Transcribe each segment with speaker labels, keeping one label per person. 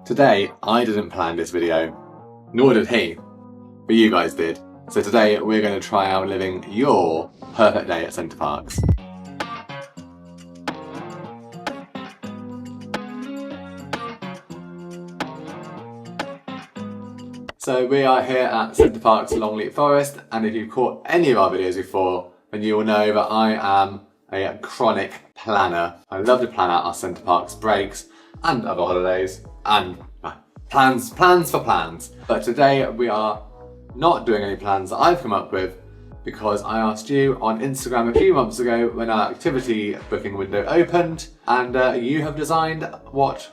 Speaker 1: Today, I didn't plan this video, nor did he, but you guys did. So today, we're going to try out living your perfect day at Center Parcs. So we are here at Center Parcs Longleat Forest, and if you've caught any of our videos before, then you will know that I am a chronic planner. I love to plan out our Center Parcs breaks and other holidays and plans for plans. But today we are not doing any plans that I've come up with because I asked you on Instagram a few months ago when our activity booking window opened, and you have designed what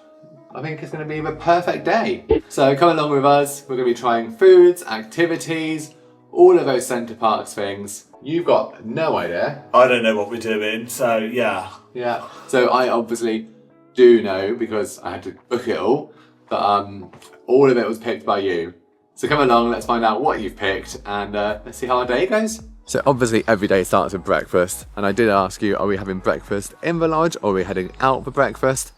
Speaker 1: I think is going to be the perfect day. So come along with us. We're going to be trying foods, activities, all of those Center Parcs things. You've got no idea.
Speaker 2: I don't know what we're doing, so yeah.
Speaker 1: Yeah. So I obviously do know because I had to book it all, but all of it was picked by you. So come along, let's find out what you've picked, and let's see how our day goes. So obviously every day starts with breakfast, and I did ask you, are we having breakfast in the lodge or are we heading out for breakfast?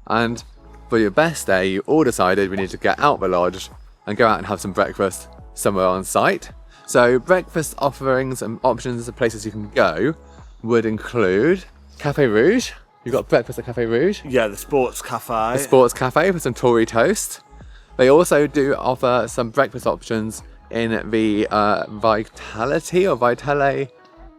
Speaker 1: And for your best day, you all decided we need to get out the lodge and go out and have some breakfast somewhere on site. So breakfast offerings and options of places you can go would include Café Rouge. You've got breakfast at Café Rouge.
Speaker 2: Yeah, the sports cafe.
Speaker 1: The sports cafe with some Tory toast. They also do offer some breakfast options in the Vitality or Vitale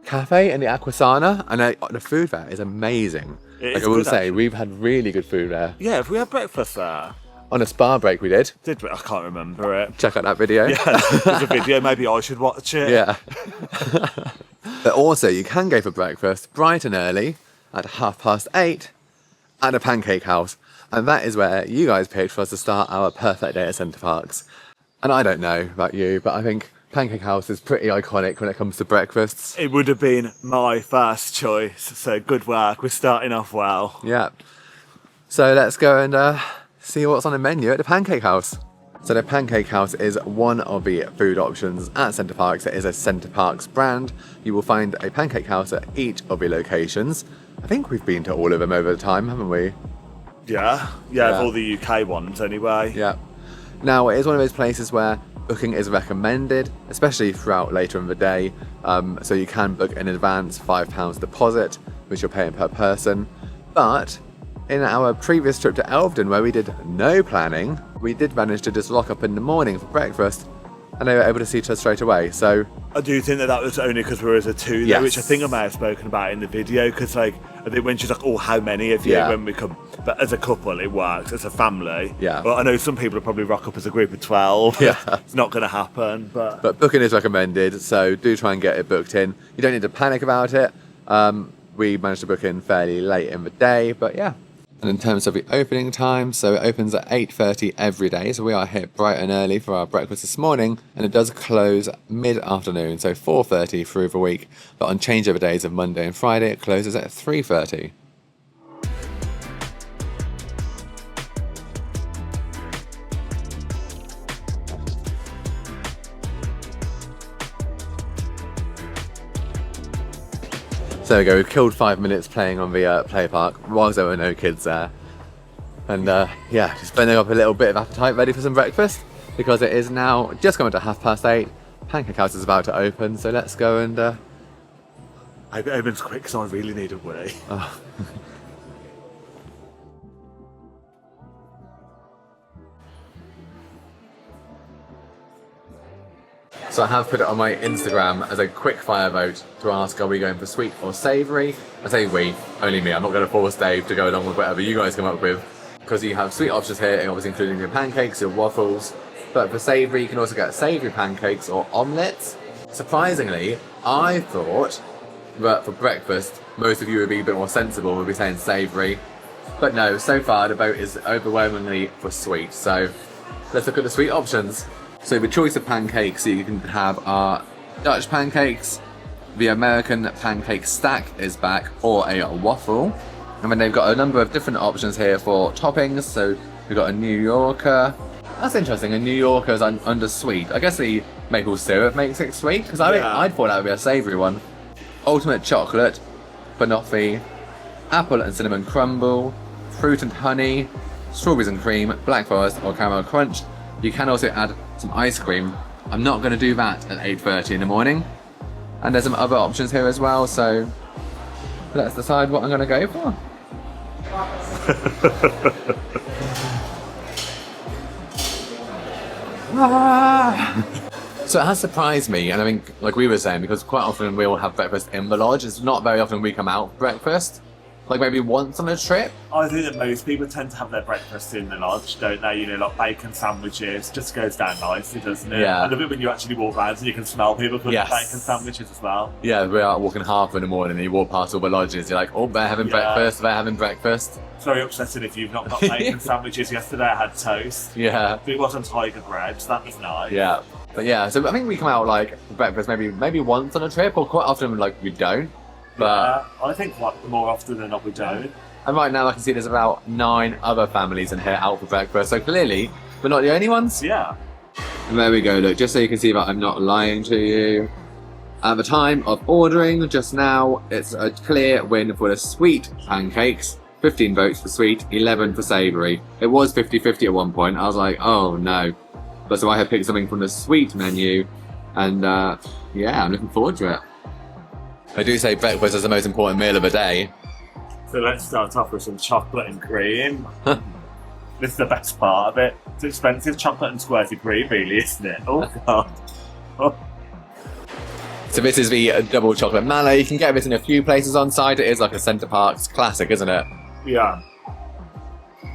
Speaker 1: Cafe in the Aquasana, and the food there is amazing. Like I will say, we've had really good food there.
Speaker 2: Yeah, have we had breakfast there?
Speaker 1: On a spa break we did.
Speaker 2: Did we? I can't remember it.
Speaker 1: Check out that video.
Speaker 2: Yeah, there's a video, maybe I should watch it.
Speaker 1: Yeah. But also you can go for breakfast bright and early at 8:30 at a Pancake House. And that is where you guys picked for us to start our perfect day at Center Parcs. And I don't know about you, but I think Pancake House is pretty iconic when it comes to breakfasts.
Speaker 2: It would have been my first choice, so good work. We're starting off well.
Speaker 1: Yeah. So let's go and see what's on the menu at the Pancake House. So the Pancake House is one of the food options at Center Parcs. It is a Center Parcs brand. You will find a Pancake House at each of the locations. I think we've been to all of them over the time, haven't we?
Speaker 2: Yeah, of all the UK ones anyway.
Speaker 1: Yeah. Now, it is one of those places where booking is recommended, especially throughout later in the day. So you can book in advance, £5 deposit, which you're paying per person. But in our previous trip to Elvedon, where we did no planning, we did manage to just rock up in the morning for breakfast, and they were able to see us straight away. So
Speaker 2: I do think that was only because we were as a two there,
Speaker 1: yes,
Speaker 2: which I think I may have spoken about in the video, because I think when she's like, oh, how many of you when we come, but as a couple it works, as a family.
Speaker 1: Yeah.
Speaker 2: Well, I know some people will probably rock up as a group of 12.
Speaker 1: Yeah.
Speaker 2: It's not going to happen, but
Speaker 1: booking is recommended, so do try and get it booked in. You don't need to panic about it. We managed to book in fairly late in the day, but yeah. And in terms of the opening time, so it opens at 8:30 every day. So we are here bright and early for our breakfast this morning, and it does close mid-afternoon, so 4:30 through the week. But on changeover days of Monday and Friday, it closes at 3:30. So there we go, we've killed 5 minutes playing on the play park whilst there were no kids there. And yeah, just burning up a little bit of appetite, ready for some breakfast, because it is now just coming to 8:30. Pancake House is about to open, so let's go and...
Speaker 2: I hope it opens quick because I really need a wee.
Speaker 1: Oh. So I have put it on my Instagram as a quick fire vote to ask, are we going for sweet or savoury? I say we, only me. I'm not going to force Dave to go along with whatever you guys come up with, because you have sweet options here, obviously including your pancakes, your waffles. But for savoury, you can also get savoury pancakes or omelettes. Surprisingly, I thought that for breakfast, most of you would be a bit more sensible, would be saying savoury. But no, so far the vote is overwhelmingly for sweet. So let's look at the sweet options. So the choice of pancakes, you can have our Dutch pancakes, the American pancake stack is back, or a waffle. And then they've got a number of different options here for toppings. So we've got a New Yorker. That's interesting, a New Yorker is under sweet. I guess the maple syrup makes it sweet, because I'd thought that would be a savoury one. Ultimate chocolate, banoffee, apple and cinnamon crumble, fruit and honey, strawberries and cream, black forest or caramel crunch. You can also add some ice cream. I'm not going to do that at 8:30 in the morning. And there's some other options here as well, so let's decide what I'm going to go for. So it has surprised me, and I think, like we were saying, because quite often we all have breakfast in the lodge. It's not very often we come out for breakfast, like maybe once on a trip.
Speaker 2: I think that most people tend to have their breakfast in the lodge, don't they? You know, like bacon sandwiches, just goes down nicely, doesn't it?
Speaker 1: Yeah.
Speaker 2: I love it when you actually walk around and you can smell people cooking
Speaker 1: Yes.
Speaker 2: bacon sandwiches as well.
Speaker 1: Yeah, we're out walking half in the morning and you walk past all the lodges, you're like, oh, they're having breakfast, they're having breakfast.
Speaker 2: It's very upsetting if you've not got bacon sandwiches. Yesterday I had toast.
Speaker 1: Yeah.
Speaker 2: But it wasn't tiger bread, so that was nice.
Speaker 1: Yeah. But yeah, so I think we come out like for breakfast maybe once on a trip, or quite often like we don't. But
Speaker 2: I think like, more often than not we don't.
Speaker 1: and right now I can see there's about 9 other families in here out for breakfast, so clearly we're not the only ones.
Speaker 2: Yeah.
Speaker 1: And there we go, look, just so you can see that I'm not lying to you. At the time of ordering, just now, it's a clear win for the sweet pancakes. 15 votes for sweet, 11 for savoury. It was 50-50 at one point. I was like, oh no. But so I have picked something from the sweet menu, and yeah, I'm looking forward to it. I do say breakfast is the most important meal of the day.
Speaker 2: So let's start off with some chocolate and cream. This is the best part of it. It's expensive chocolate and squirty cream, really, isn't it? Oh god. Oh.
Speaker 1: So this is the double chocolate mallow. You can get this in a few places on site. It is like a Center Parcs classic, isn't it?
Speaker 2: Yeah.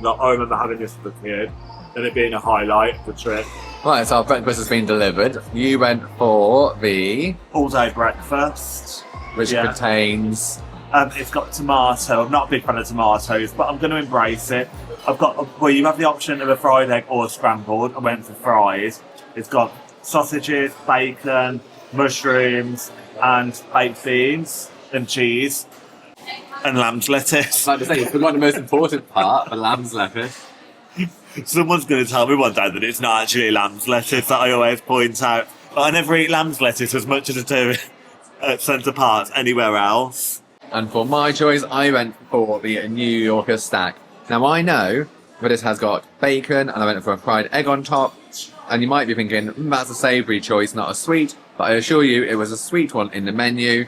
Speaker 2: No, I remember having this as a kid, and it being a highlight of the trip.
Speaker 1: Right, so our breakfast has been delivered. You went for the...
Speaker 2: All day breakfast.
Speaker 1: which contains...
Speaker 2: It's got tomato. I'm not a big fan of tomatoes, but I'm going to embrace it. I've got, well, you have the option of a fried egg or scrambled. I went for fries. It's got sausages, bacon, mushrooms, and baked beans, and cheese, and lamb's lettuce.
Speaker 1: Like I say, you forgot the most important part, the lamb's lettuce.
Speaker 2: Someone's going to tell me one day that it's not actually lamb's lettuce that I always point out. But I never eat lamb's lettuce as much as I do at Center Parcs anywhere else.
Speaker 1: And for my choice, I went for the New Yorker stack. Now I know that this has got bacon, and I went for a fried egg on top. And you might be thinking, that's a savoury choice, not a sweet. But I assure you, it was a sweet one in the menu.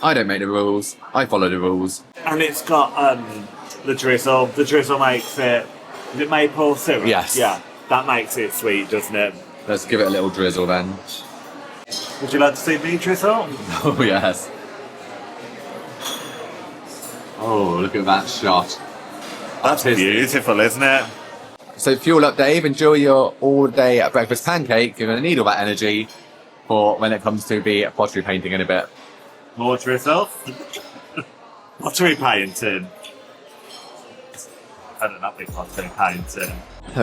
Speaker 1: I don't make the rules, I follow the rules.
Speaker 2: And it's got the drizzle. The drizzle makes it... Is it maple syrup?
Speaker 1: Yes.
Speaker 2: Yeah, that makes it sweet, doesn't it?
Speaker 1: Let's give it a little drizzle then.
Speaker 2: Would you like to see me drizzle?
Speaker 1: Oh yes. Oh, look at that shot.
Speaker 2: That's beautiful, isn't it?
Speaker 1: So fuel up, Dave. Enjoy your all-day breakfast pancake. You're going to need all that energy for when it comes to the pottery painting in a bit.
Speaker 2: More drizzle. Pottery painting. I don't know, big pottery painting.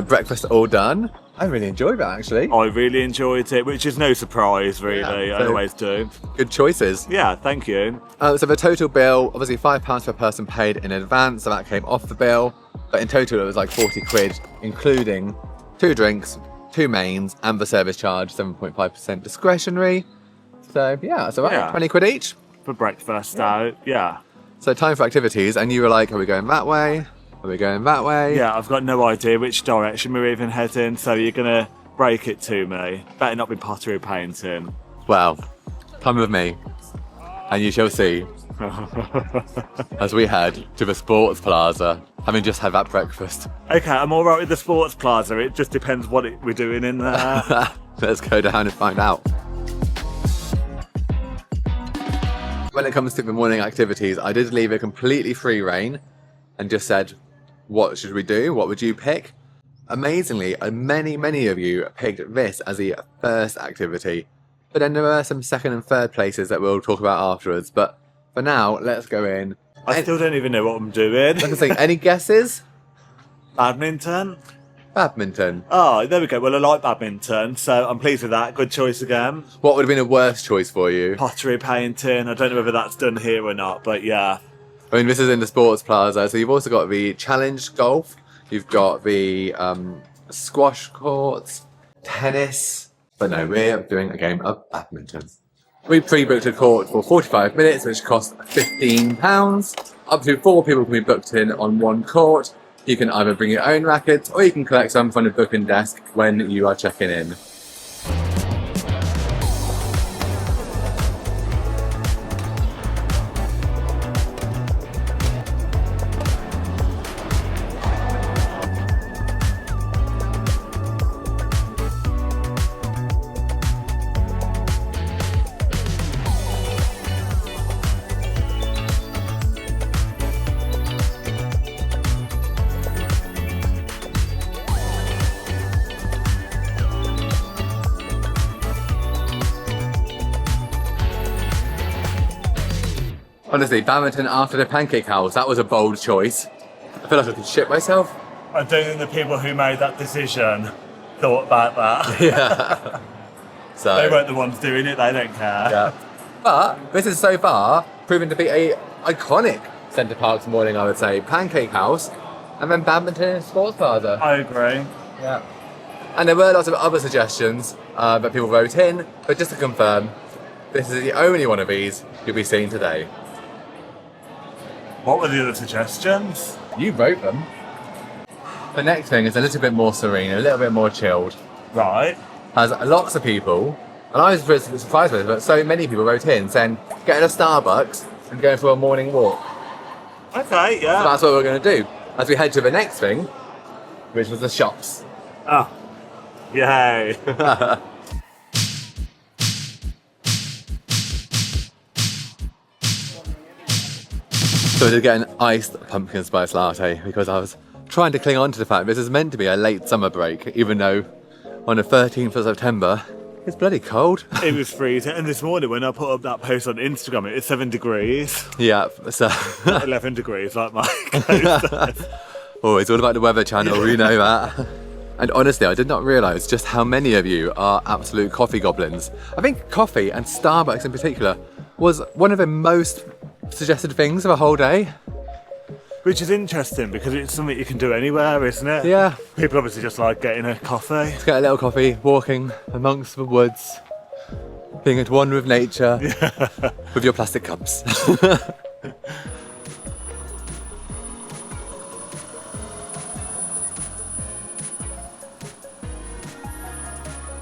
Speaker 1: Breakfast all done. I really enjoyed that, actually.
Speaker 2: I really enjoyed it, which is no surprise, really.
Speaker 1: Yeah,
Speaker 2: I
Speaker 1: so-
Speaker 2: always do.
Speaker 1: Good choices.
Speaker 2: Yeah, thank you.
Speaker 1: So the total bill, obviously £5 per person paid in advance, so that came off the bill. But in total, it was like 40 quid, including 2 drinks, 2 mains, and the service charge, 7.5% discretionary. So yeah, it's alright,
Speaker 2: Yeah.
Speaker 1: 20 quid each.
Speaker 2: For breakfast out, yeah.
Speaker 1: So time for activities, and you were like, are we going that way? Are we going that way?
Speaker 2: Yeah, I've got no idea which direction we're even heading, so you're going to break it to me. Better not be pottery painting.
Speaker 1: Well, come with me, and you shall see. As we head to the Sports Plaza, having just had that breakfast.
Speaker 2: Okay, I'm alright with the Sports Plaza, it just depends what we're doing in there.
Speaker 1: Let's go down and find out. When it comes to the morning activities, I did leave it completely free reign and just said, what should we do? What would you pick? Amazingly, many of you picked this as the first activity. But then there were some second and third places that we'll talk about afterwards. But for now, let's go in.
Speaker 2: I still don't even know what I'm doing.
Speaker 1: Like I say, any guesses?
Speaker 2: Badminton?
Speaker 1: Badminton.
Speaker 2: Oh, there we go. Well, I like badminton, so I'm pleased with that. Good choice again.
Speaker 1: What would have been a worse choice for you?
Speaker 2: Pottery painting. I don't know whether that's done here or not, but yeah.
Speaker 1: I mean, this is in the Sports Plaza, so you've also got the Challenge Golf, you've got the squash courts, tennis, but no, we're doing a game of badminton. We pre-booked a court for 45 minutes, which cost £15. Up to 4 people can be booked in on one court. You can either bring your own rackets or you can collect some from the booking desk when you are checking in. Honestly, badminton after the Pancake House, that was a bold choice. I feel like I could shit myself.
Speaker 2: I don't think the people who made that decision thought about that.
Speaker 1: Yeah. So
Speaker 2: They weren't the ones doing it, they don't care.
Speaker 1: yeah. But this is so far proven to be a iconic Center Parcs morning, I would say. Pancake House and then badminton and sports plaza.
Speaker 2: I agree.
Speaker 1: Yeah. And there were lots of other suggestions that people wrote in, but just to confirm, this is the only one of these you'll be seeing today.
Speaker 2: What were the other suggestions?
Speaker 1: You wrote them. The next thing is a little bit more serene, a little bit more chilled.
Speaker 2: Right.
Speaker 1: Has lots of people, and I was really surprised with it, but so many people wrote in saying, getting a Starbucks and going for a morning walk.
Speaker 2: Okay, yeah.
Speaker 1: So that's what we're going to do as we head to the next thing, which was the shops.
Speaker 2: Oh. Yay.
Speaker 1: So I did get an iced pumpkin spice latte because I was trying to cling on to the fact this is meant to be a late summer break, even though on the 13th of September, it's bloody cold.
Speaker 2: It was freezing, and this morning when I put up that post on Instagram, it was 7 degrees.
Speaker 1: Yeah, so...
Speaker 2: Not 11 degrees like my coast.
Speaker 1: Oh, it's all about the Weather Channel, you know that. And honestly, I did not realise just how many of you are absolute coffee goblins. I think coffee, and Starbucks in particular, was one of the most suggested things of a whole day.
Speaker 2: Which is interesting because it's something you can do anywhere, isn't it?
Speaker 1: Yeah.
Speaker 2: People obviously just like getting a coffee.
Speaker 1: Let's get a little coffee, walking amongst the woods, being at one with nature, with your plastic cups.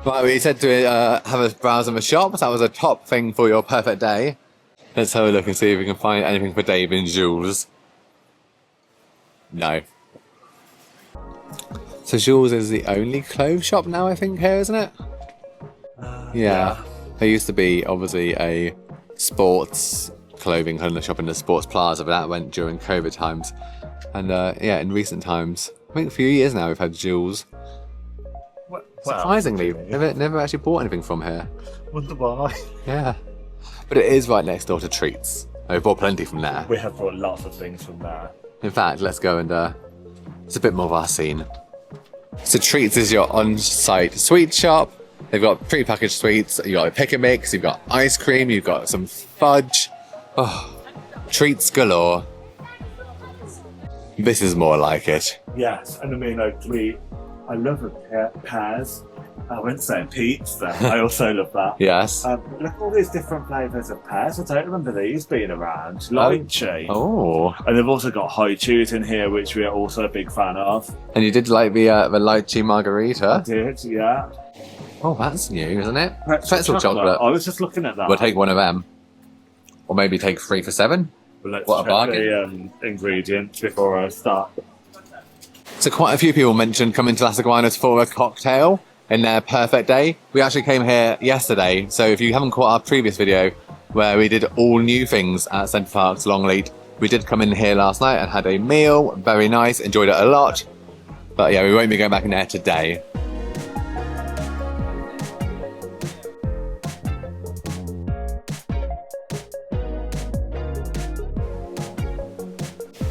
Speaker 1: Right, we said to have a browse in the shops. That was a top thing for your perfect day. Let's have a look and see if we can find anything for Dave and Jules. No. So Jules is the only clothes shop now, I think, here, isn't it? Yeah. There used to be, obviously, a sports clothing kind of shop in the sports plaza, but that went during COVID times. And yeah, in recent times, I think a few years now, we've had Jules.
Speaker 2: Well,
Speaker 1: Surprisingly, never actually bought anything from here.
Speaker 2: Wonder why.
Speaker 1: Yeah. But it is right next door to Treats. We've bought plenty from there.
Speaker 2: We have brought lots of things from there.
Speaker 1: In fact, let's go and it's a bit more of our scene. So Treats is your on-site sweet shop. They've got pre-packaged sweets. You've got a pick and mix. You've got ice cream. You've got some fudge. Oh, treats galore. This is more like it.
Speaker 2: Yes, and I mean, I love the pears. I wouldn't say pizza. I also love that.
Speaker 1: Yes.
Speaker 2: Look at all these different flavours of pears. I don't remember these being around. Lychee.
Speaker 1: Oh.
Speaker 2: And they've also got high chews in here, which we are also a big fan of.
Speaker 1: And you did like the lychee margarita.
Speaker 2: I did, yeah.
Speaker 1: Oh, that's new, isn't it?
Speaker 2: Pretzel
Speaker 1: chocolate.
Speaker 2: I was just looking at that.
Speaker 1: We'll take one of them. Or maybe take 3 for $7.
Speaker 2: Well, let's
Speaker 1: What a
Speaker 2: check
Speaker 1: bargain.
Speaker 2: the ingredients before I start.
Speaker 1: So quite a few people mentioned coming to Las Iguanas for a cocktail in their perfect day. We actually came here yesterday, so if you haven't caught our previous video where we did all new things at Center Parcs Longleat, we did come in here last night and had a meal, very nice, enjoyed it a lot. But yeah, we won't be going back in there today.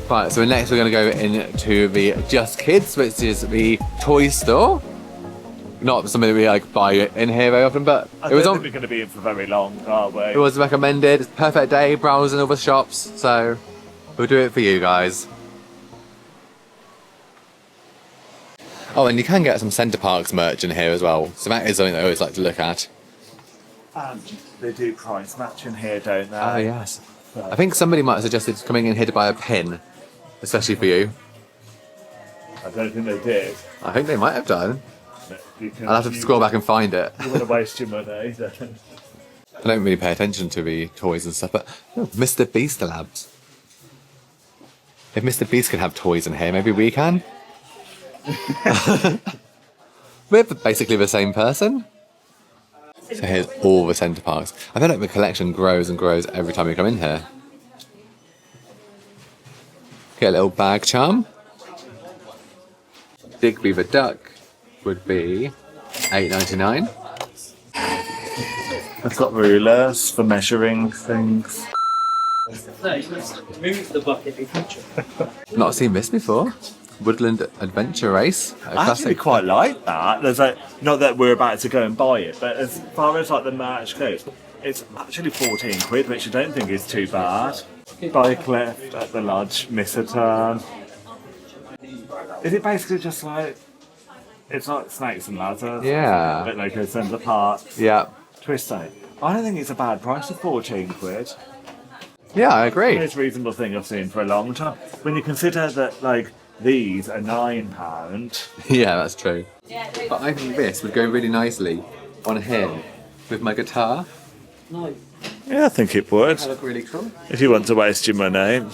Speaker 1: Right, so next we're going to go into the Just Kids, which is the toy store. Not something that we like buy in here very often, but
Speaker 2: I don't think we're going to be in for very long, are we?
Speaker 1: It was recommended. Perfect day, browsing all the shops, so we'll do it for you guys. Oh, and you can get some Center Parcs merch in here as well, so that is something I always like to look at.
Speaker 2: And they do price match in here, don't they?
Speaker 1: Oh, yes. I think somebody might have suggested coming in here to buy a pin, especially for you.
Speaker 2: I don't think they did.
Speaker 1: I think they might have done.
Speaker 2: Because
Speaker 1: I'll have to scroll back and find it.
Speaker 2: You want to waste your money. Then.
Speaker 1: I don't really pay attention to the toys and stuff, but Mr. Beast Labs. If Mr. Beast can have toys in here, maybe we can. We're basically the same person. So here's all the Center Parcs. I feel like the collection grows and grows every time we come in here. Get a little bag charm. Digby the duck would be $8.99.
Speaker 2: I've got rulers for measuring things.
Speaker 3: No, you must move the bucket in future.
Speaker 1: Not seen this before. Woodland Adventure Race.
Speaker 2: I actually quite like that. There's not that we're about to go and buy it, but as far as like the merch goes, it's actually 14 quid, which I don't think is too bad. Bike lift at the lodge, miss a turn. Is it basically just like it's like snakes and ladders?
Speaker 1: Yeah.
Speaker 2: A bit like a Center Parcs.
Speaker 1: Yeah.
Speaker 2: Twist eight. I don't think it's a bad price for 14 quid.
Speaker 1: Yeah, I agree.
Speaker 2: It's a reasonable thing I've seen for a long time. When you consider that like these are £9.
Speaker 1: Yeah, that's true. But I think this would go really nicely on here with my guitar.
Speaker 3: No.
Speaker 2: Yeah, I think it would.
Speaker 1: That look really cool.
Speaker 2: If you want to waste your money.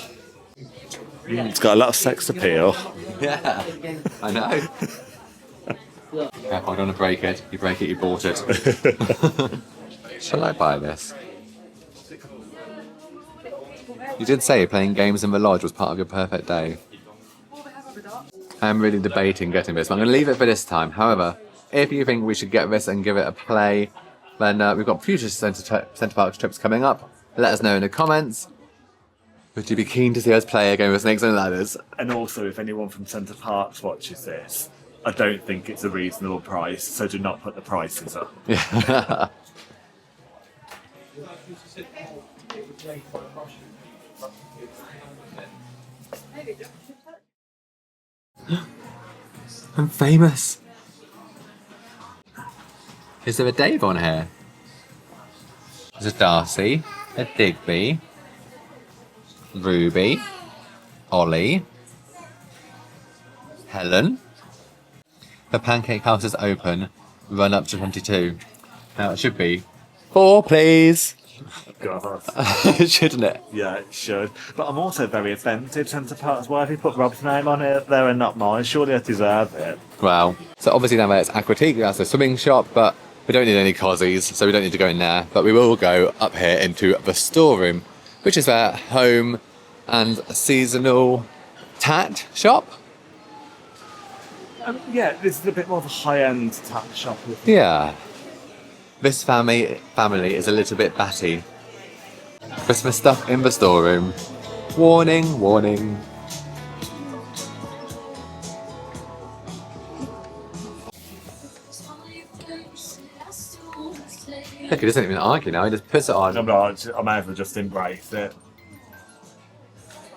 Speaker 2: It's got a lot of sex appeal.
Speaker 1: Yeah, I know. Careful, I don't want to break it. You break it, you bought it. Shall I buy this? You did say playing games in the lodge was part of your perfect day. I am really debating getting this, but I'm going to leave it for this time. However, if you think we should get this and give it a play, then we've got future Center Parcs trips coming up. Let us know in the comments. Would you be keen to see us play a game of Snakes and Ladders?
Speaker 2: And also, if anyone from Center Parcs watches this, I don't think it's a reasonable price, so do not put the prices up.
Speaker 1: Yeah. I'm famous. Is there a Dave on here? There's a Darcy, a Digby, Ruby, Ollie, Helen. The Pancake House is open. Run up to 22. Now it should be 4, please.
Speaker 2: God.
Speaker 1: Shouldn't it?
Speaker 2: Yeah, it should. But I'm also very offended, Center Parcs. Why have you put Rob's name on it there and not mine? Surely I deserve it.
Speaker 1: Wow. So obviously down there it's Aquatique, that's a swimming shop, but we don't need any cozies, so we don't need to go in there. But we will go up here into the storeroom, which is their home and seasonal tat shop.
Speaker 2: Yeah, this is a bit more of a high-end tax shop.
Speaker 1: Yeah. This family is a little bit batty. Christmas stuff in the storeroom. Warning, warning. Look, he doesn't even argue now, he just puts it on.
Speaker 2: I might as well just embrace it.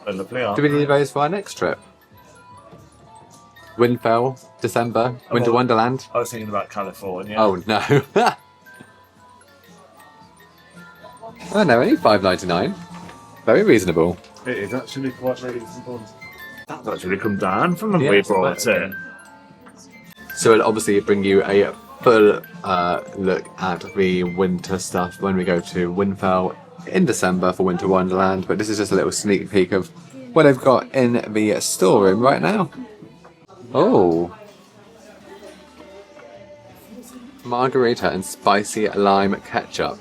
Speaker 2: They're lovely, aren't
Speaker 1: Do we
Speaker 2: they?
Speaker 1: need those for our next trip? Windfell, December, Winter Wonderland.
Speaker 2: I was thinking about California.
Speaker 1: Oh no. Oh no, only $5.99. Very reasonable.
Speaker 2: It is actually quite reasonable. That's actually come down from when
Speaker 1: Yeah,
Speaker 2: we
Speaker 1: it's
Speaker 2: brought
Speaker 1: not
Speaker 2: it.
Speaker 1: So it'll obviously bring you a full look at the winter stuff when we go to Windfell in December for Winter Wonderland. But this is just a little sneak peek of what I've got in the storeroom right now. Oh. Margarita and spicy lime ketchup.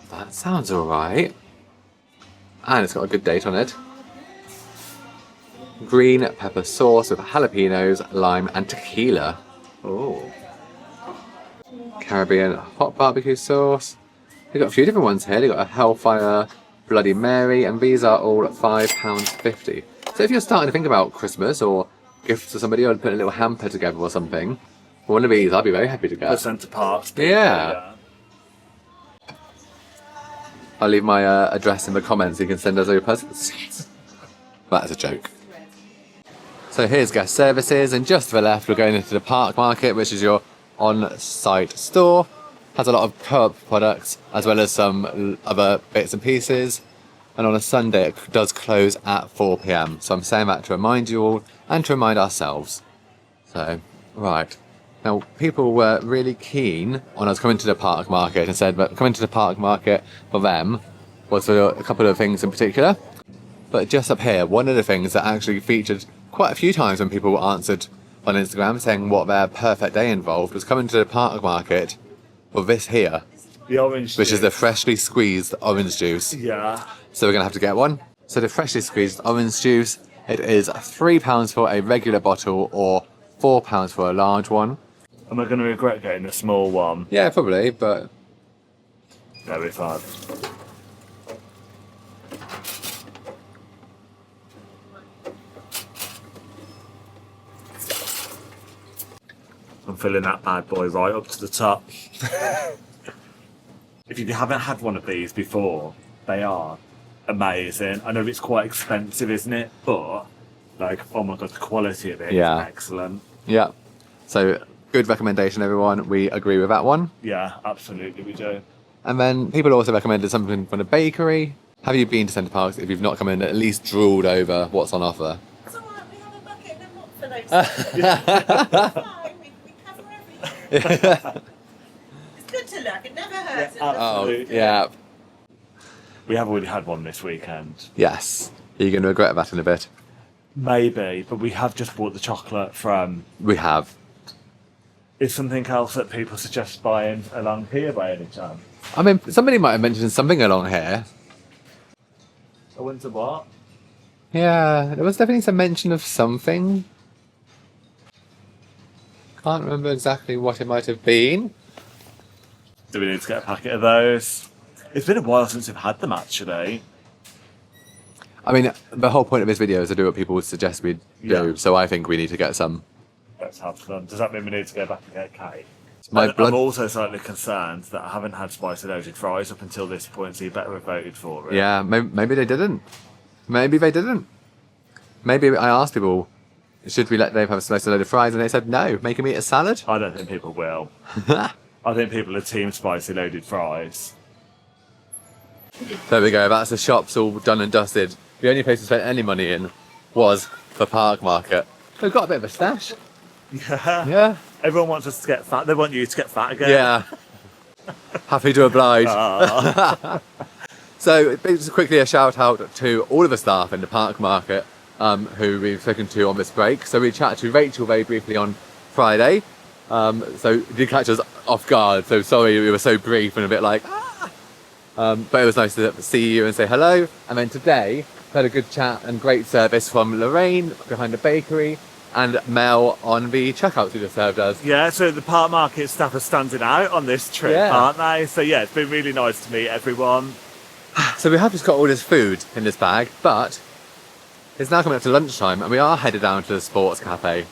Speaker 1: That sounds alright. And it's got a good date on it. Green pepper sauce with jalapenos, lime and tequila. Oh. Caribbean hot barbecue sauce. They've got a few different ones here. They've got a Hellfire Bloody Mary, and these are all £5.50. So if you're starting to think about Christmas or gifts to somebody or put a little hamper together or something, one of these I'd be very happy to
Speaker 2: The
Speaker 1: get.
Speaker 2: Center Parcs.
Speaker 1: Yeah. I'll leave my address in the comments so you can send us all your presents. That is a joke. So here's guest services, and just to the left we're going into the ParcMarket, which is your on-site store. Has a lot of co-op products as well as some other bits and pieces. and on a Sunday it does close at 4 p.m. So I'm saying that to remind you all and to remind ourselves. So, right. Now, people were really keen on us coming to the Park Market and said that coming to the Park Market for them was for a couple of things in particular. But just up here, one of the things that actually featured quite a few times when people answered on Instagram saying what their perfect day involved was coming to the Park Market for this here,
Speaker 2: The orange
Speaker 1: which
Speaker 2: juice.
Speaker 1: is the freshly squeezed orange juice.
Speaker 2: Yeah.
Speaker 1: So we're going to have to get one. So the freshly squeezed orange juice, it is £3 for a regular bottle or £4 for a large one.
Speaker 2: Am I going to regret getting the small one?
Speaker 1: Yeah, probably, but
Speaker 2: Very fun. I'm filling that bad boy right up to the top. If you haven't had one of these before, they are amazing. I know it's quite expensive, isn't it? But, like, oh my god, the quality of it is
Speaker 1: Yeah.
Speaker 2: excellent.
Speaker 1: yeah. So good recommendation, everyone. We agree with that one.
Speaker 2: Yeah, absolutely, we do.
Speaker 1: And then people also recommended something from the bakery. Have you been to Center Parcs if you've not come in at least drooled over what's on offer?
Speaker 4: It's all right, we have a bucket and a mop for those things. It's fine, we cover everything. It's good to look, it never hurts.
Speaker 2: Yeah,
Speaker 1: Oh,
Speaker 2: absolutely.
Speaker 1: yeah.
Speaker 2: We have already had one this weekend.
Speaker 1: Yes. You're going to regret that in a bit.
Speaker 2: Maybe, but we have just bought the chocolate from...
Speaker 1: We have.
Speaker 2: Is something else that people suggest buying along here by any chance?
Speaker 1: I mean, somebody might have mentioned something along here.
Speaker 2: I wonder what?
Speaker 1: Yeah, there was definitely some mention of something. Can't remember exactly what it might have been.
Speaker 2: Do we need to get a packet of those? It's been a while since we've had them, actually.
Speaker 1: I mean, the whole point of this video is to do what people would suggest we do,
Speaker 2: Yeah.
Speaker 1: so I think we need to get some.
Speaker 2: Let's have some. Does that mean we need to go back and get cake?
Speaker 1: My
Speaker 2: And
Speaker 1: blood-
Speaker 2: I'm also slightly concerned that I haven't had spicy loaded fries up until this point, so you better have voted for it.
Speaker 1: Yeah, maybe they didn't. Maybe they didn't. Maybe I asked people, should we let Dave have a slice of loaded fries? And they said no, make him eat a salad.
Speaker 2: I don't think people will. I think people are team spicy loaded fries.
Speaker 1: There we go, that's the shops all done and dusted. The only place to spend any money in was the Park Market. We've got a bit of a stash.
Speaker 2: Yeah.
Speaker 1: Yeah.
Speaker 2: Everyone wants us to get fat. They want you to get fat again.
Speaker 1: Yeah. Happy to oblige. So, just quickly a shout out to all of the staff in the Park Market who we've spoken to on this break. So we chatted to Rachel very briefly on Friday. So it did catch us off guard. So sorry we were so brief and a bit like, but it was nice to see you and say hello. And then today, we had a good chat and great service from Lorraine behind the bakery and Mel on the checkouts who just served us.
Speaker 2: Yeah, so the Park Market staff are standing out on this trip,
Speaker 1: Yeah.
Speaker 2: aren't they? So yeah, it's been really nice to meet everyone.
Speaker 1: So we have just got all this food in this bag, but it's now coming up to lunchtime and we are headed down to the sports cafe.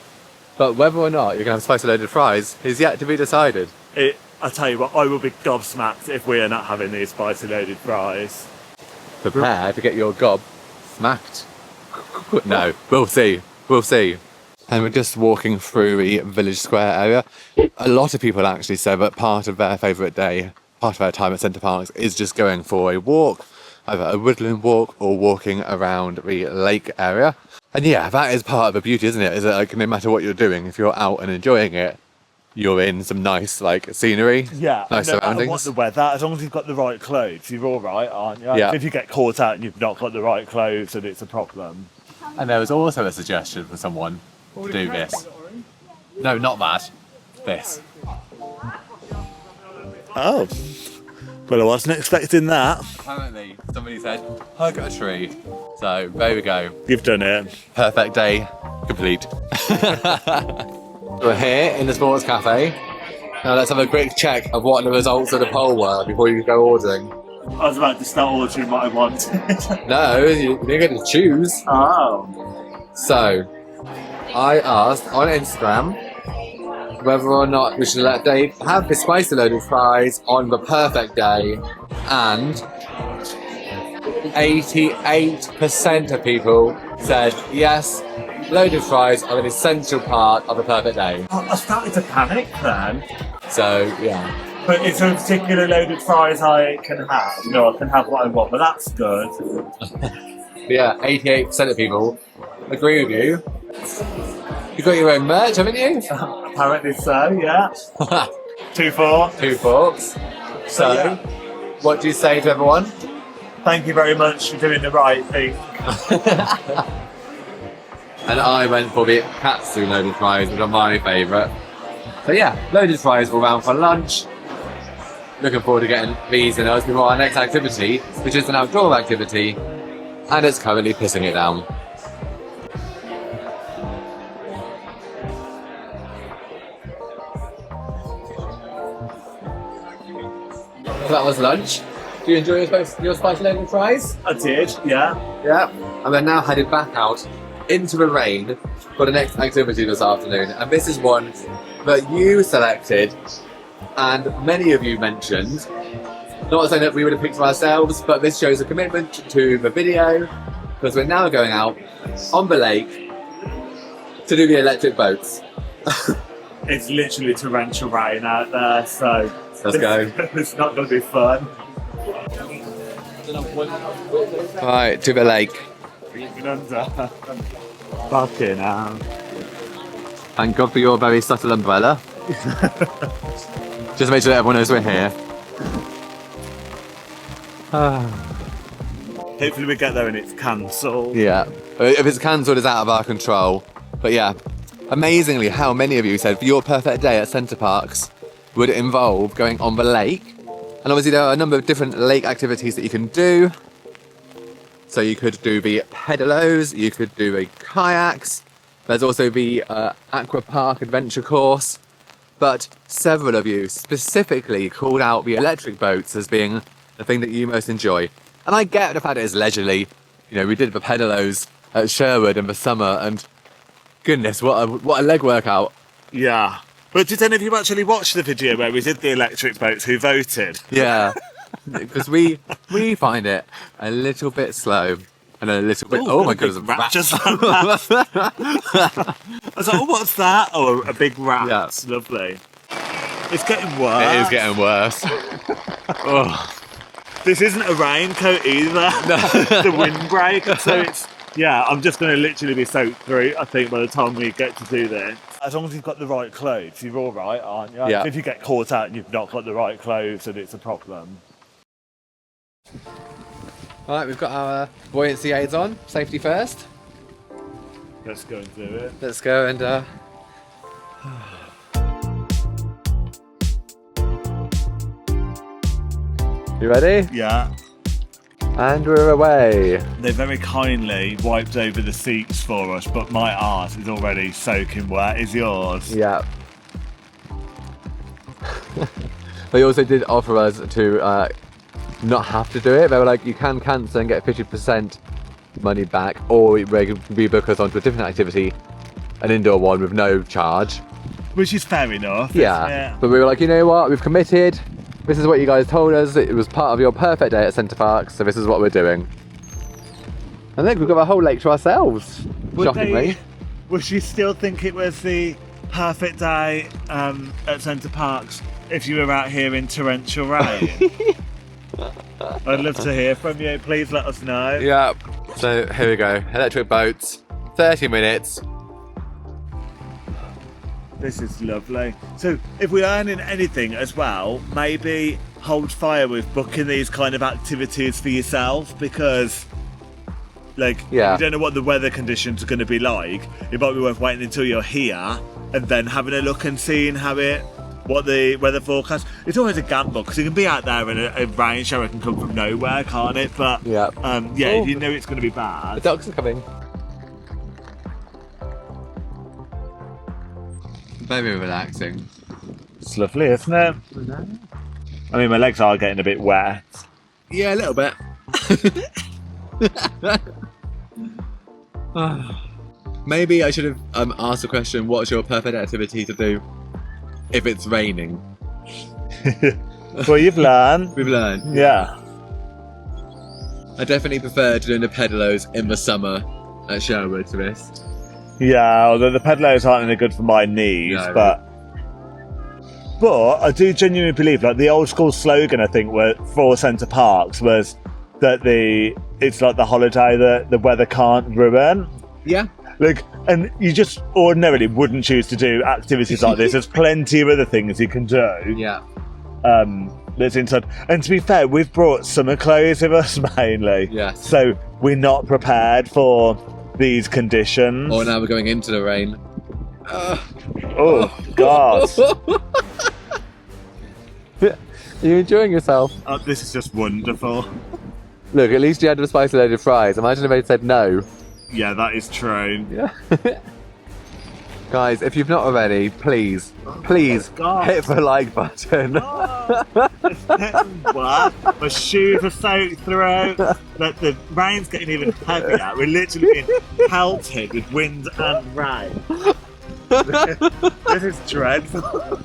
Speaker 1: But whether or not you're going to have spicy loaded fries is yet to be decided.
Speaker 2: I tell you what, I will be gobsmacked if we are not having these spicy loaded fries.
Speaker 1: Prepare to get your gob smacked. No, we'll see. We'll see. And we're just walking through the village square area. A lot of people actually said that part of their favourite day, part of their time at Center Parcs, is just going for a walk, either a woodland walk or walking around the lake area. And yeah, that is part of the beauty, isn't it? Is that like no matter what you're doing, if you're out and enjoying it, you're in some nice like scenery,
Speaker 2: Yeah,
Speaker 1: nice
Speaker 2: no matter what
Speaker 1: surroundings.
Speaker 2: the weather, as long as you've got the right clothes, you're all right, aren't you?
Speaker 1: Yeah.
Speaker 2: If you get caught out and you've not got the right clothes, then it's a problem.
Speaker 1: And there was also a suggestion for someone to do this. No, not that. This.
Speaker 2: Oh. Well, I wasn't expecting that.
Speaker 1: Apparently, somebody said, hug a tree. So, there we go.
Speaker 2: You've done it.
Speaker 1: Perfect day complete. We're here in the sports cafe. Now let's have a quick check of what the results of the poll were before you go ordering.
Speaker 2: I was about to start ordering what I wanted.
Speaker 1: No, you didn't get to choose.
Speaker 2: Oh.
Speaker 1: So, I asked on Instagram whether or not we should let Dave have his spicy loaded fries on the perfect day, and 88% of people said yes, loaded fries are an essential part of the perfect day.
Speaker 2: I started to panic then.
Speaker 1: So yeah,
Speaker 2: But it's a particular loaded fries I can have. You know, I can have what I want, but that's good.
Speaker 1: Yeah, 88% of people agree with you. You've got your own merch, haven't you?
Speaker 2: Apparently so, yeah. 2-4.
Speaker 1: 2 forks. So,
Speaker 2: yeah.
Speaker 1: what do you say to everyone?
Speaker 2: Thank you very much for doing the right thing.
Speaker 1: And I went for the katsu loaded fries, which are my favourite. So yeah, loaded fries all round for lunch. Looking forward to getting these in us before our next activity, which is an outdoor activity, and it's currently pissing it down. So that was lunch. Do you enjoy your spicy loaded fries?
Speaker 2: I did, yeah.
Speaker 1: Yeah. And we're now headed back out into the rain for the next activity this afternoon. And this is one that you selected and many of you mentioned. Not saying that we would have picked for ourselves, but this shows a commitment to the video because we're now going out on the lake to do the electric boats.
Speaker 2: It's literally torrential rain out there, so
Speaker 1: Let's go.
Speaker 2: It's not going to be fun.
Speaker 1: Right, to the lake.
Speaker 2: Even under. Fucking hell.
Speaker 1: Thank God for your very subtle umbrella. Just make sure that everyone knows we're here.
Speaker 2: Hopefully we get there and it's cancelled.
Speaker 1: Yeah. If it's cancelled, it's out of our control. But yeah, amazingly, how many of you said your perfect day at Center Parcs would involve going on the lake. And obviously there are a number of different lake activities that you can do. So you could do the pedalos, you could do the kayaks. There's also the aqua park adventure course. But several of you specifically called out the electric boats as being the thing that you most enjoy. And I get the fact that it's leisurely. You know, we did the pedalos at Sherwood in the summer and goodness, what a leg workout.
Speaker 2: Yeah. But did any of you actually watch the video where we did the electric boats who voted?
Speaker 1: Yeah, because we find it a little bit slow and a little bit.
Speaker 2: Ooh,
Speaker 1: oh my goodness,
Speaker 2: rat just like that. I was like, oh, what's that? Oh, a big rat.
Speaker 1: Yeah.
Speaker 2: Lovely. It's getting worse.
Speaker 1: It is getting worse. Oh.
Speaker 2: This isn't a raincoat either. The windbreak. So it's, yeah, I'm just going to literally be soaked through, I think, by the time we get to do this. As long as you've got the right clothes, you're all right, aren't you?
Speaker 1: Yeah.
Speaker 2: If you get caught out and you've not got the right clothes, then it's a problem.
Speaker 1: All right, we've got our buoyancy aids on. Safety first.
Speaker 2: Let's go and do it.
Speaker 1: Let's go and. You ready?
Speaker 2: Yeah.
Speaker 1: And we're away.
Speaker 2: They very kindly wiped over the seats for us, but my arse is already soaking wet. Is yours?
Speaker 1: Yeah. They also did offer us to not have to do it. They were like, you can cancel and get 50% money back, or rebook us onto a different activity, an indoor one with no charge.
Speaker 2: Which is fair enough.
Speaker 1: Yeah. But we were like, you know what? We've committed. This is what you guys told us. It was part of your perfect day at Center Parcs, so this is what we're doing. I think we've got the whole lake to ourselves, shockingly.
Speaker 2: Would you still think it was the perfect day at Center Parcs if you were out here in torrential rain? I'd love to hear from you. Please let us know.
Speaker 1: Yeah. So here we go. Electric boats, 30 minutes.
Speaker 2: This is lovely. So if we're earning anything as well, maybe hold fire with booking these kind of activities for yourself, because you don't know what the weather conditions are going to be like. It might be worth waiting until you're here and then having a look and seeing what the weather forecast. It's always a gamble because it can be out there and a rain shower can come from nowhere, can't it? But if you know it's going to be bad.
Speaker 1: The ducks are coming. Very relaxing.
Speaker 2: It's lovely, isn't it? I mean, my legs are getting a bit wet.
Speaker 1: Yeah, a little bit. Maybe I should have asked the question, what's your perfect activity to do if it's raining?
Speaker 2: Well, you've learned.
Speaker 1: We've learned.
Speaker 2: Yeah.
Speaker 1: I definitely prefer doing the pedalos in the summer at Sherwood to this.
Speaker 2: Yeah, although the pedalos aren't any good for my knees,
Speaker 1: No.
Speaker 2: but But I do genuinely believe, like, the old school slogan, I think, for Center Parcs was that it's like the holiday that the weather can't ruin.
Speaker 1: Yeah.
Speaker 2: Like, and you just ordinarily wouldn't choose to do activities like this. There's plenty of other things you can do.
Speaker 1: Yeah.
Speaker 2: That's inside. And to be fair, we've brought summer clothes with us mainly.
Speaker 1: Yes.
Speaker 2: So we're not prepared for these conditions.
Speaker 1: Oh, now we're going into the rain.
Speaker 2: Oh, God.
Speaker 1: Are you enjoying yourself?
Speaker 2: Oh, this is just wonderful.
Speaker 1: Look, at least you had the spicy loaded fries. Imagine if they'd said no.
Speaker 2: Yeah, that is true.
Speaker 1: Yeah. Guys, if you've not already, please
Speaker 2: God.
Speaker 1: hit the like button.
Speaker 2: What? My shoes are soaked through. The rain's getting even heavier. We're literally being pelted with wind and rain. This is dreadful.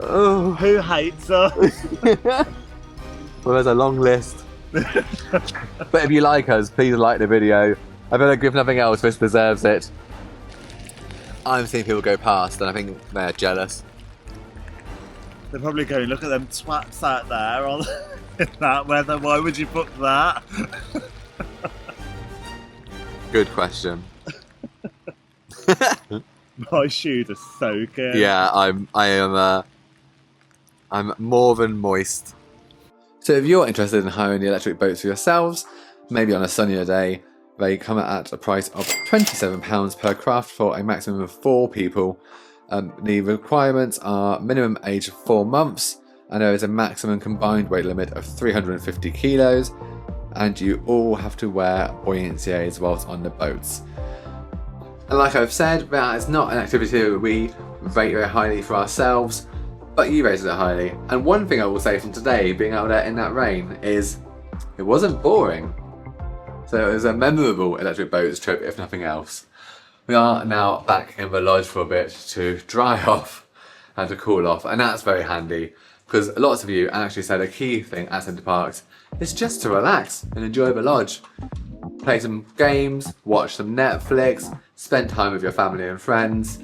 Speaker 1: Oh.
Speaker 2: Who hates us?
Speaker 1: Well, there's a long list. But if you like us, please like the video. I feel like if nothing else, this deserves it. I'm seeing people go past and I think they're jealous.
Speaker 2: They're probably going, look at them twats out there on in that weather. Why would you book that?
Speaker 1: Good question.
Speaker 2: My shoes are soaking.
Speaker 1: Yeah, I'm more than moist. So if you're interested in hiring the electric boats for yourselves, maybe on a sunnier day, they come at a price of £27 per craft for a maximum of 4 people. The requirements are minimum age of 4 months, and there is a maximum combined weight limit of 350 kilos, and you all have to wear buoyancy aids whilst on the boats. And like I've said, that is not an activity that we rate very highly for ourselves, but you rated it highly. And one thing I will say from today, being out there in that rain, is it wasn't boring. So it was a memorable electric boats trip, if nothing else. We are now back in the lodge for a bit to dry off and to cool off, and that's very handy because lots of you actually said a key thing at Center Parcs is just to relax and enjoy the lodge. Play some games, watch some Netflix, spend time with your family and friends,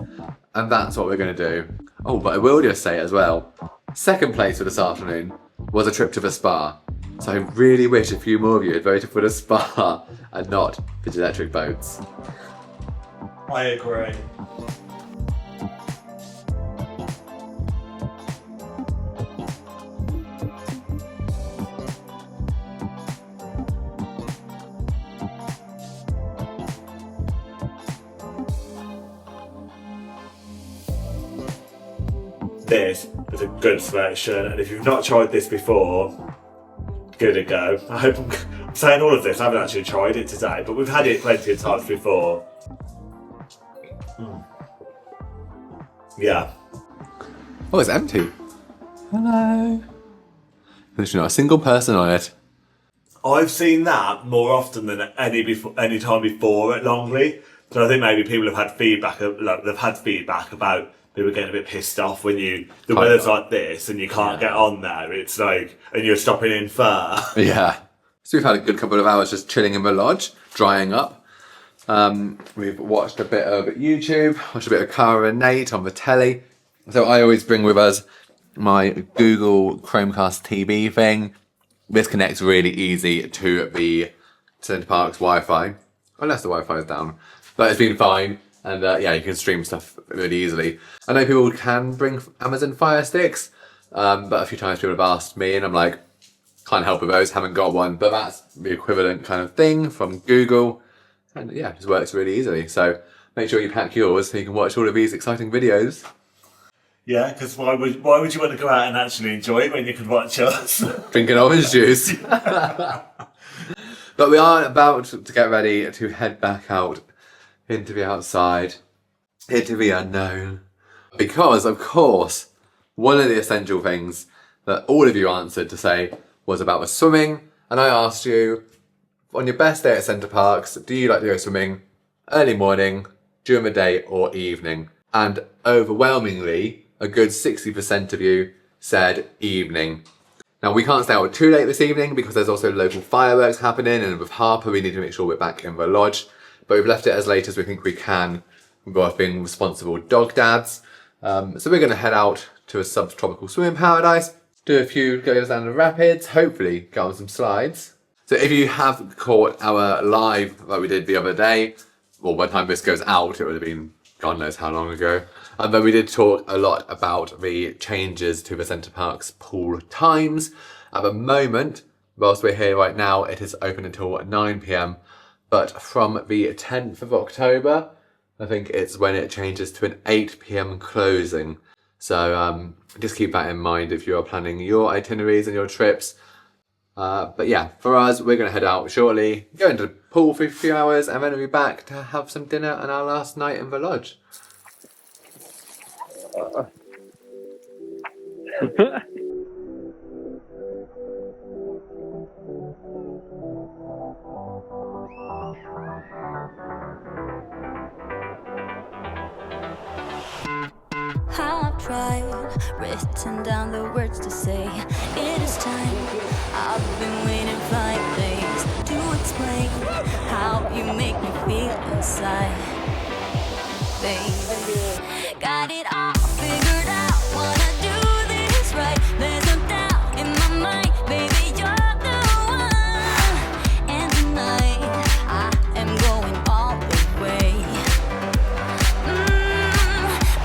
Speaker 1: and that's what we're going to do. Oh, but I will just say as well, second place for this afternoon was a trip to the spa. So I really wish a few more of you had voted for the spa and not the electric boats.
Speaker 2: I agree. This is a good selection, and if you've not tried this before, give it a go. I hope I'm saying all of this. I haven't actually tried it today, but we've had it plenty of times before. Yeah.
Speaker 1: Oh, it's empty. Hello. There's not a single person on it.
Speaker 2: I've seen that more often than any time before at Longleat. So I think maybe people have had feedback, about people getting a bit pissed off when the weather's like this and you can't get on there. It's like, and you're stopping in fur.
Speaker 1: Yeah. So we've had a good couple of hours just chilling in the lodge, drying up. We've watched a bit of YouTube, watched a bit of Cara and Nate on the telly. So I always bring with us my Google Chromecast TV thing. This connects really easy to the Center Parcs Wi-Fi, unless the Wi-Fi is down. But it's been fine, and yeah, you can stream stuff really easily. I know people can bring Amazon Fire Sticks, but a few times people have asked me, and I'm like, can't help with those, haven't got one. But that's the equivalent kind of thing from Google, and yeah, it just works really easily. So make sure you pack yours so you can watch all of these exciting videos.
Speaker 2: Yeah, because why would you want to go out and actually enjoy it when you could watch us?
Speaker 1: Drinking orange juice. But we are about to get ready to head back out into the outside, into the unknown. Because, of course, one of the essential things that all of you answered to say was about the swimming. And I asked you, on your best day at Center Parcs, do you like to go swimming early morning, during the day or evening? And overwhelmingly, a good 60% of you said evening. Now we can't stay out too late this evening because there's also local fireworks happening, and with Harper we need to make sure we're back in the lodge. But we've left it as late as we think we can, both being responsible dog dads. So we're going to head out to a subtropical swimming paradise, do a few goes down the rapids, hopefully go on some slides. So if you have caught our live that we did the other day, well, by the time this goes out, it would have been God knows how long ago. But we did talk a lot about the changes to the Center Parcs pool times. At the moment, whilst we're here right now, it is open until 9 p.m. But from the 10th of October, I think it's when it changes to an 8 p.m. closing. So just keep that in mind if you are planning your itineraries and your trips. But yeah, for us, we're going to head out shortly, go into the pool for a few hours, and then we'll be back to have some dinner and our last night in the lodge.
Speaker 5: I've tried, written down the words to say. It is time. I've been waiting 5 days to explain how you make me feel inside. Baby, got it all figured out. Wanna do this right. There's no doubt in my mind, baby, you're the one. And tonight I am going all the way.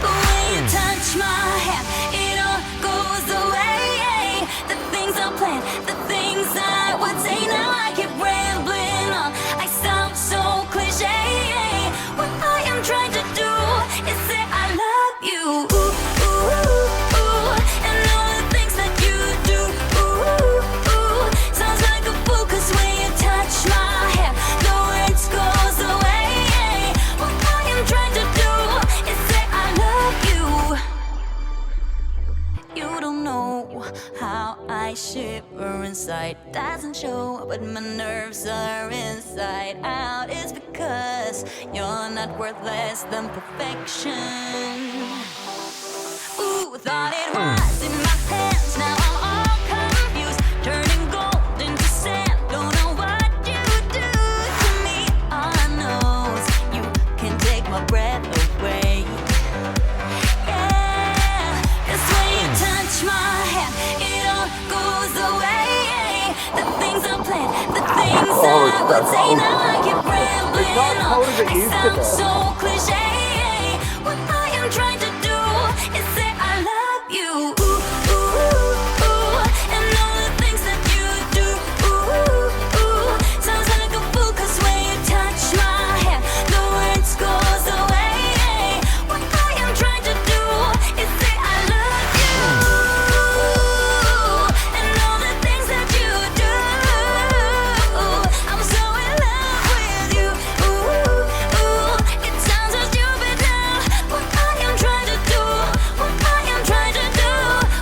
Speaker 5: The way you touch my hand, it all goes away. The things I planned, the things I would say, now I keep rambling on. I sound so cliche. What I am trying to do is say I love you. Ooh, ooh, ooh, and all the things that you do. Ooh, ooh, sounds like a fool, 'cause when you touch my hair, the words goes away. What I am trying to do is say I love you. You don't know how I shiver inside. Doesn't show, but my nerves are inside out. It's because you're not worth less than perfection. Ooh, thought it was in my hands, now I'm all confused. Turning gold into sand, don't know what you do to me. All I know is you can take my breath away. Yeah, 'cause when you touch my hand, it all goes away. The things I planned, the things I would say, now I keep rambling on. I sound so cliche. What I am trying to do is say I love you. Ooh, ooh, ooh, and all the things that you do. Ooh, ooh, sounds like a fool, 'cause when you touch my hand, the words goes away. What I am trying to do is say I love you. And all the things that you do. I'm so in love with you. Ooh, ooh, it sounds so stupid now. What I am trying to do, what I am trying to do,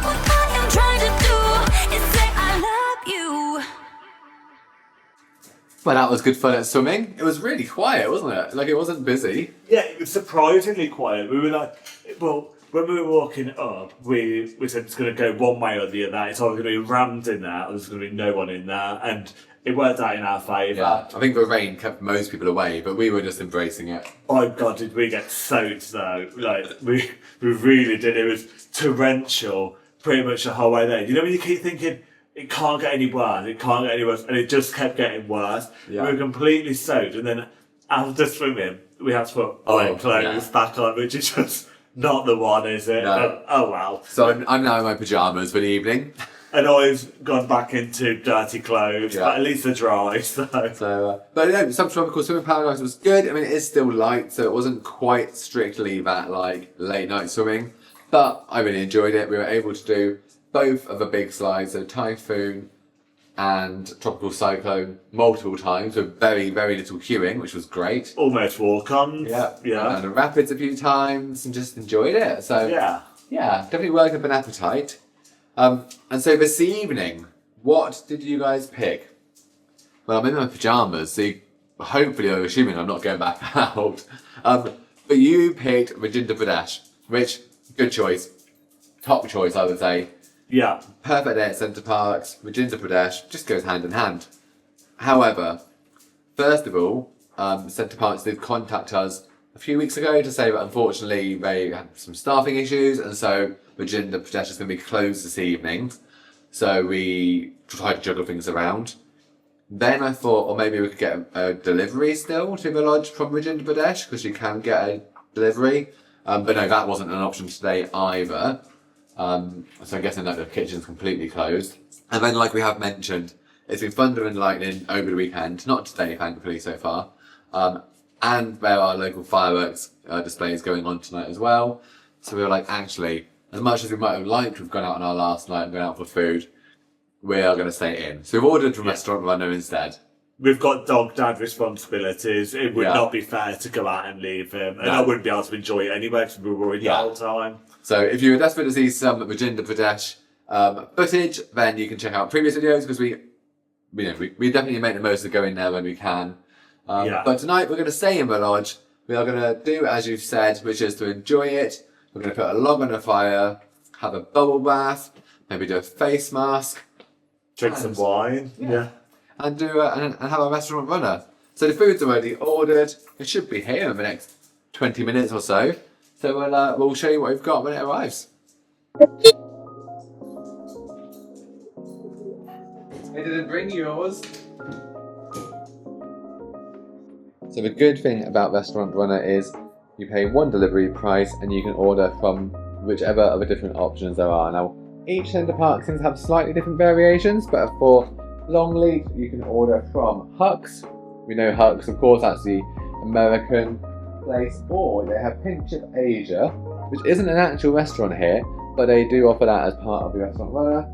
Speaker 5: what I am trying to do is say I love you.
Speaker 1: Well, that was good fun at swimming. It was really quiet, wasn't it? Like, it wasn't busy.
Speaker 2: Yeah, it was surprisingly quiet. We were like, well, when we were walking up, we said it's going to go one way or the other. It's either going to be rammed in there or there's going to be no one in there. And it worked out in our favour.
Speaker 1: Yeah, I think the rain kept most people away, but we were just embracing it.
Speaker 2: Oh God, did we get soaked though? Like, we really did. It was torrential pretty much the whole way there. You know when you keep thinking, it can't get any worse, it can't get any worse, and it just kept getting worse.
Speaker 1: Yeah.
Speaker 2: We were completely soaked, and then after swimming, we had to put wet clothes back on, which is just not the one, is it?
Speaker 1: No.
Speaker 2: Oh well.
Speaker 1: So I'm now in my pyjamas for the evening.
Speaker 2: And I've gone back into dirty clothes,
Speaker 1: Yeah.
Speaker 2: but at least they're dry, so...
Speaker 1: But no, subtropical swimming paradise was good. I mean, it is still light, so it wasn't quite strictly that like late night swimming, but I really enjoyed it. We were able to do both of the big slides, so Typhoon and Tropical Cyclone, multiple times with very, very little queuing, which was great.
Speaker 2: Almost walk-ons. Yeah.
Speaker 1: And the rapids a few times and just enjoyed it. So
Speaker 2: Yeah.
Speaker 1: definitely worked up an appetite. And so this evening, what did you guys pick? Well, I'm in my pyjamas, so hopefully I'm assuming I'm not going back out. But you picked Rajendra Pradesh, which, good choice. Top choice, I would say.
Speaker 2: Yeah.
Speaker 1: Perfect day at Center Parcs. Rajendra Pradesh just goes hand in hand. However, first of all, Center Parcs did contact us a few weeks ago to say that unfortunately they had some staffing issues, and so Virginia Pradesh is going to be closed this evening. So we tried to juggle things around. Then I thought, or maybe we could get a delivery still to the lodge from Virginia Pradesh, because you can get a delivery. But no, that wasn't an option today either. So I'm guessing that the kitchen's completely closed. And then, like we have mentioned, it's been thunder and lightning over the weekend. Not today, thankfully, so far. And there are local fireworks displays going on tonight as well. So we were like, actually, as much as we might have liked to have gone out on our last night and gone out for food, we are going to stay in. So we've ordered from Restaurant Runner instead.
Speaker 2: We've got dog dad responsibilities. It would
Speaker 1: Yeah.
Speaker 2: not be fair to go out and leave him. And
Speaker 1: No.
Speaker 2: I wouldn't be able to enjoy it anyway because we were worried the whole time.
Speaker 1: So if you're desperate to see some Virginia Pradesh footage, then you can check out previous videos, because we definitely make the most of going there when we can. But tonight we're going to stay in the lodge. We are going to do as you've said, which is to enjoy it. We're going to put a log on the fire, have a bubble bath, maybe do a face mask,
Speaker 2: Drink some wine. Yeah.
Speaker 1: and do and have a restaurant runner. So the food's already ordered. It should be here in the next 20 minutes or so. So we'll show you what we've got when it arrives. I didn't bring yours. So the good thing about Restaurant Runner is you pay one delivery price and you can order from whichever of the different options there are. Now, each Center Parcs seems to have slightly different variations, but for Longleat, you can order from Huck's. We know Huck's, of course, that's the American place, or they have Pinch of Asia, which isn't an actual restaurant here, but they do offer that as part of the Restaurant Runner.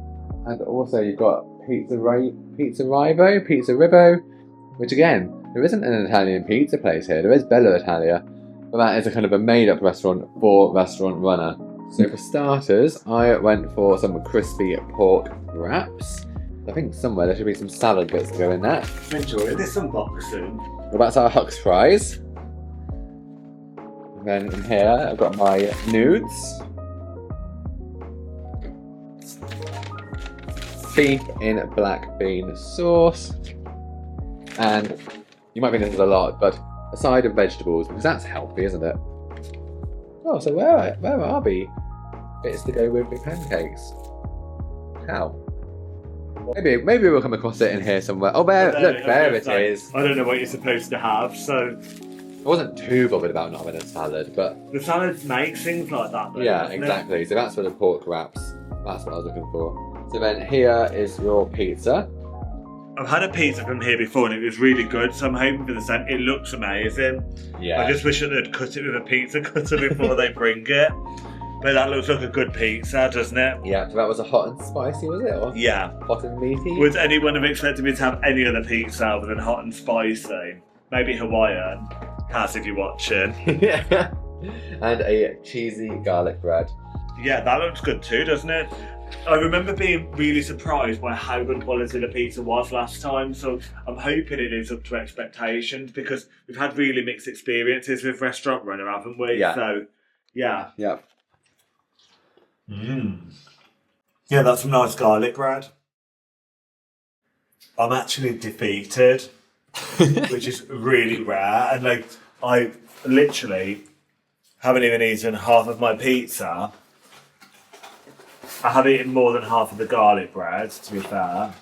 Speaker 1: And also you've got Pizza Ribbo, which again, there isn't an Italian pizza place here. There is Bella Italia, but that is a kind of a made-up restaurant for Restaurant Runner. So for starters, I went for some crispy pork wraps. I think somewhere there should be some salad bits to go in that.
Speaker 2: Enjoy this unboxing.
Speaker 1: Well, that's our Huck's fries. And then in here, I've got my nudes. Beef in black bean sauce. And you might think this is a lot, but a side of vegetables, because that's healthy, isn't it? Oh, so where are the bits to go with the pancakes? How? Maybe we'll come across it in here somewhere. Oh, there it is.
Speaker 2: I don't know what you're supposed to have, so
Speaker 1: I wasn't too bothered about not having a salad, but
Speaker 2: the salad makes things like that. Though,
Speaker 1: yeah,
Speaker 2: doesn't it?
Speaker 1: exactly. So that's for the pork wraps. That's what I was looking for. So then here is your pizza.
Speaker 2: I've had a pizza from here before and it was really good, so I'm hoping for the same. It looks amazing.
Speaker 1: Yeah.
Speaker 2: I just wish they'd cut it with a pizza cutter before they bring it. But that looks like a good pizza, doesn't it?
Speaker 1: Yeah, so that was a hot and spicy, was it? Or
Speaker 2: Yeah.
Speaker 1: hot and meaty?
Speaker 2: Would anyone have expected me to have any other pizza other than hot and spicy? Maybe Hawaiian. Cass, if you're watching.
Speaker 1: Yeah. And a cheesy garlic bread.
Speaker 2: Yeah, that looks good too, doesn't it? I remember being really surprised by how good quality the pizza was last time, so I'm hoping it is up to expectations, because we've had really mixed experiences with Restaurant Runner, haven't we?
Speaker 1: Yeah.
Speaker 2: So, yeah.
Speaker 1: Yeah.
Speaker 2: Yeah, that's some nice garlic bread. I'm actually defeated, which is really rare, and like, I literally haven't even eaten half of my pizza. I have eaten more than half of the garlic bread, to be fair.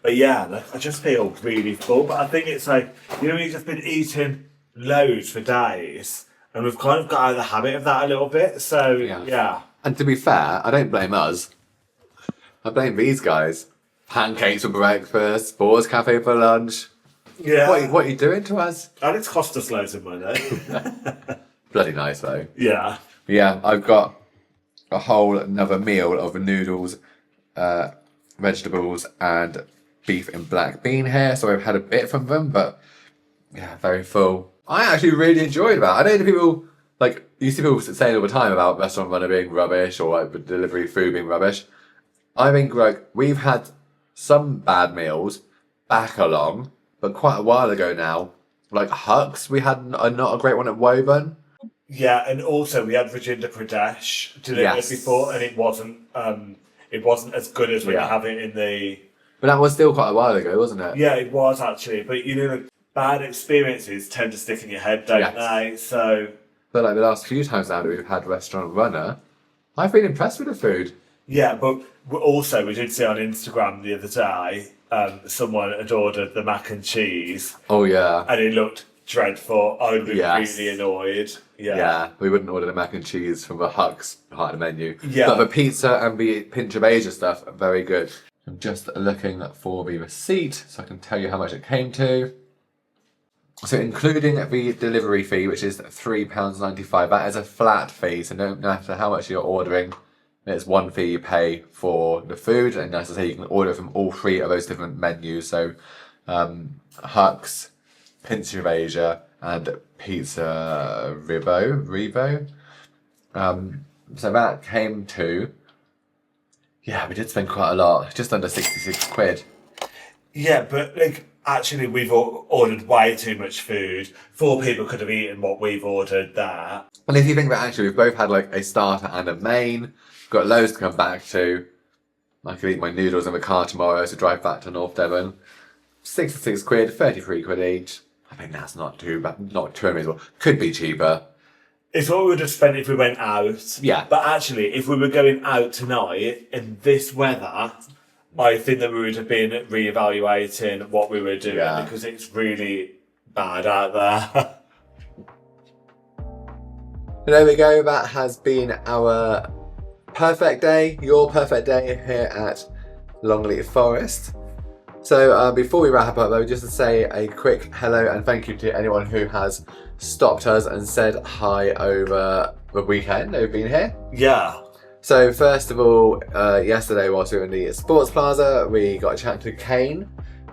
Speaker 2: But yeah, like, I just feel really full. But I think it's like, you know, we've just been eating loads for days, and we've kind of got out of the habit of that a little bit. So, yeah.
Speaker 1: And to be fair, I don't blame us. I blame these guys. Pancakes for breakfast, Spores Cafe for lunch.
Speaker 2: Yeah.
Speaker 1: What are you doing to us?
Speaker 2: And it's cost us loads of money.
Speaker 1: Bloody nice though.
Speaker 2: Yeah.
Speaker 1: Yeah, I've got a whole another meal of noodles, vegetables and beef and black bean here. So I've had a bit from them, but yeah, very full. I actually really enjoyed that. I know the people, like, you see people saying all the time about Restaurant Runner being rubbish or like delivery food being rubbish. I think like we've had some bad meals back along, but quite a while ago now. Like Huck's, we had not a great one at Woburn.
Speaker 2: Yeah, and also we had Virginia Pradesh delivered before, and it wasn't as good as when you have it in the.
Speaker 1: But that was still quite a while ago, wasn't it?
Speaker 2: Yeah, it was actually, but you know, bad experiences tend to stick in your head, don't they? So,
Speaker 1: But like the last few times now that we've had Restaurant Runner, I've been impressed with the food.
Speaker 2: yeah, but also we did see on Instagram the other day, someone had ordered the mac and cheese,
Speaker 1: Oh yeah.
Speaker 2: and it looked dreadful. I would have been
Speaker 1: Yes.
Speaker 2: really annoyed.
Speaker 1: Yeah, we wouldn't order the mac and cheese from the Huck's part of the menu.
Speaker 2: Yeah.
Speaker 1: But the pizza and the pinch of Asia stuff are very good. I'm just looking for the receipt so I can tell you how much it came to. So including the delivery fee, which is £3.95, that is a flat fee, so no matter how much you're ordering, it's one fee you pay for the food, and as I say, you can order from all three of those different menus, so Huck's, Pinch of Asia, and Pizza Revo. So that came to, yeah, we did spend quite a lot, just under 66 quid.
Speaker 2: Yeah, but like actually we've ordered way too much food. 4 people could have eaten what we've ordered there.
Speaker 1: And if you think that actually we've both had like a starter and a main, we've got loads to come back to. I could eat my noodles in the car tomorrow to drive back to North Devon. 66 quid, 33 quid each. I mean, that's not too bad, not too unreasonable. Could be cheaper.
Speaker 2: It's what we would have spent if we went out.
Speaker 1: Yeah.
Speaker 2: But actually, if we were going out tonight in this weather, I think that we would have been reevaluating what we were doing because it's really bad out there.
Speaker 1: And there we go, that has been our perfect day, your perfect day here at Longleat Forest. So before we wrap up though, just to say a quick hello and thank you to anyone who has stopped us and said hi over the weekend they've been here.
Speaker 2: Yeah.
Speaker 1: So first of all, yesterday whilst we were in the Sports Plaza, we got a chat to Kane.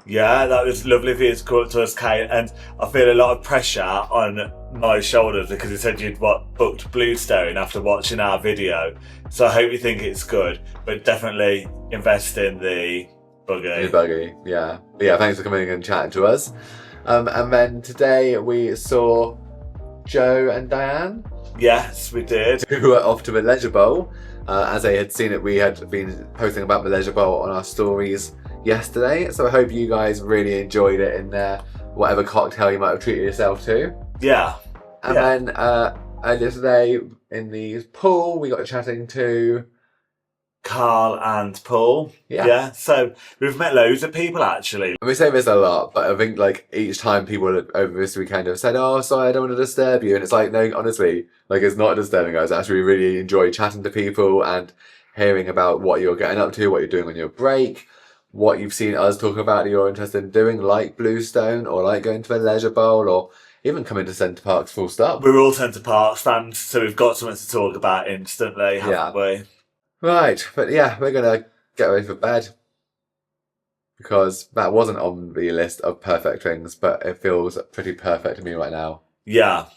Speaker 2: Yeah, that was lovely of you to call to us, Kate. And I feel a lot of pressure on my shoulders because you said you'd booked Bluestone after watching our video. So I hope you think it's good, but definitely invest in the buggy.
Speaker 1: The buggy, yeah. But yeah, thanks for coming and chatting to us. And then today we saw Joe and Diane.
Speaker 2: Yes, we did.
Speaker 1: Who were off to the Leisure Bowl. As they had seen it, we had been posting about the Leisure Bowl on our stories yesterday. So I hope you guys really enjoyed it in there, whatever cocktail you might have treated yourself to.
Speaker 2: Yeah.
Speaker 1: And then earlier today in the pool, we got chatting to
Speaker 2: Carl and Paul. Yeah. So we've met loads of people actually.
Speaker 1: And we say this a lot, but I think like each time people over this weekend have said, "Oh, sorry, I don't want to disturb you," and it's like, no, honestly, like it's not disturbing, guys. I actually really enjoy chatting to people and hearing about what you're getting up to, what you're doing on your break, what you've seen us talk about that you're interested in doing, like Bluestone or like going to a Leisure Bowl or even coming to Center Parcs full stop.
Speaker 2: We're all Center Parcs fans, so we've got something to talk about instantly, haven't we?
Speaker 1: Right, but yeah, we're gonna get ready for bed because that wasn't on the list of perfect things, but it feels pretty perfect to me right now.
Speaker 2: Yeah,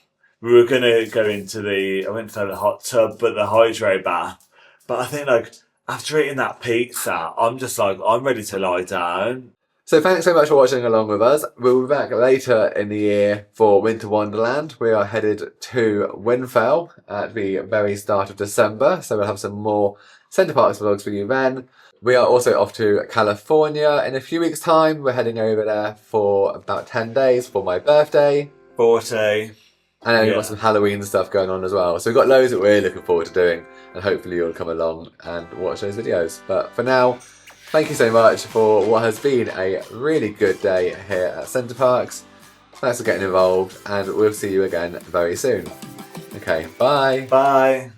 Speaker 2: we were gonna go into I went to the hot tub, but the hydro bath. But I think like after eating that pizza, I'm just like I'm ready to lie down.
Speaker 1: So thanks so much for watching along with us. We'll be back later in the year for Winter Wonderland. We are headed to Winfell at the very start of December, so we'll have some more Center Parcs vlogs for you then. We are also off to California in a few weeks' time. We're heading over there for about 10 days for my birthday.
Speaker 2: 40.
Speaker 1: And then we've got some Halloween stuff going on as well. So we've got loads that we're looking forward to doing, and hopefully you'll come along and watch those videos. But for now, thank you so much for what has been a really good day here at Center Parcs. Thanks for getting involved, and we'll see you again very soon. Okay, bye.
Speaker 2: Bye.